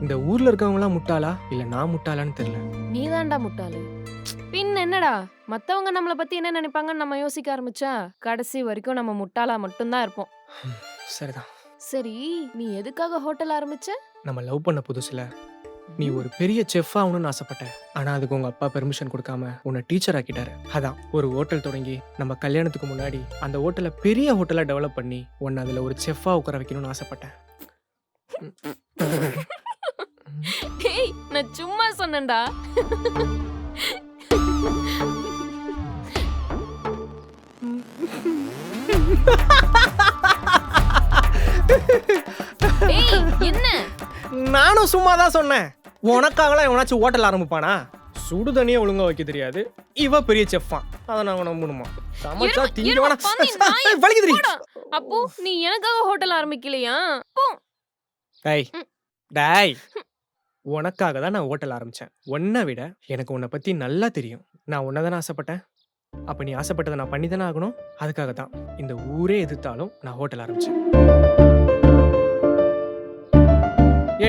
இந்த ஊர்ல இருக்கவங்களாம் முட்டாளா இல்ல நான் முட்டாளான்னு தெரியல. நீதான்டா முட்டாளு. பின் என்னடா மத்தவங்க நம்மள பத்தி என்ன நினைப்பாங்கன்னு நம்ம யோசிக்க ஆரம்பிச்சா கடைசி வரைக்கும் நம்ம முட்டாளா மட்டும்தான் இருப்போம். சரிதான். சரி, நீ எதுக்காக ஹோட்டல் ஆரம்பிச்ச? நம்ம லவ் பண்ண புதுசுல நீ ஒரு பெரிய செஃப் ஆகணும்னு ஆசைப்பட்ட. ஆனா அதுக்கு உங்க அப்பா பெர்மிஷன் கொடுக்காம உன்னை டீச்சர் ஆக்கிட்டாரு. அதான் ஒரு ஹோட்டல் தொடங்கி நம்ம கல்யாணத்துக்கு முன்னாடி அந்த ஹோட்டலை பெரிய ஹோட்டலா டெவலப் பண்ணி உன்னை அதுல ஒரு செஃப்பா உட்கார வைக்கணும்னு ஆசைப்பட்டேன். ஏய், நான் சும்மா சொன்னேன்டா. ஏய், என்ன? நானும் சும்மா தான் சொன்னேன். உனக்காகலாம் எவனாச்சும் ஹோட்டல் ஆரம்பிப்பானா? சுடு தண்ணியே ஒழுங்கா வைக்க தெரியாது. இவ பெரிய செஃப்பா. அத நாங்க நம்பணுமா? சமைச்சா திங்க வேணா. வலிக்குதுடி. அப்போ நீ எனக்காக ஹோட்டல் ஆரம்பிக்கலையா? போ. டேய் டேய், உனக்காக தான் நான் ஹோட்டல் ஆரம்பிச்சேன். உன்னை விட எனக்கு உன்னை பத்தி நல்லா தெரியும். நான் உன்னை தானே ஆசைப்பட்டேன். அப்ப நீ ஆசைப்பட்டதை நான் பண்ணி தானே ஆகணும். அதுக்காக தான் இந்த ஊரே எதிர்த்தாலும் நான் ஹோட்டல் ஆரம்பிச்சேன்.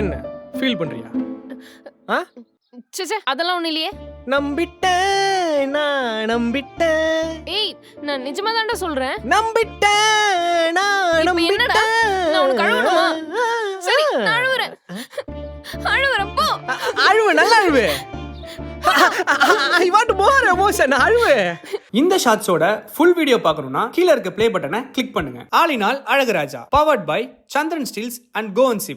என்ன ஃபீல் பண்றியா? ச்சே, அதெல்லாம் ஒண்ணு இல்லையே. நம்பிட்டேன், நான் நம்பிட்டேன். ஏய், நான் நிஜமா தான்டா சொல்றேன். நம்பிட்டேன், நான் இப்ப என்னடா? நான் உனக்கு அழுவணுமா? சரி, நான் அழுவுறேன். அழுவுறேன், போ. அழுவு, நல்லா அழுவு. I want more emotion, அழுவு. இந்த ஷாட்ஸோட ஃபுல் வீடியோ பார்க்கணும்னா கீழ இருக்க ப்ளே பட்டனை கிளிக் பண்ணுங்க. All in all Azhaguraja, powered by Chandran steels and co and chip.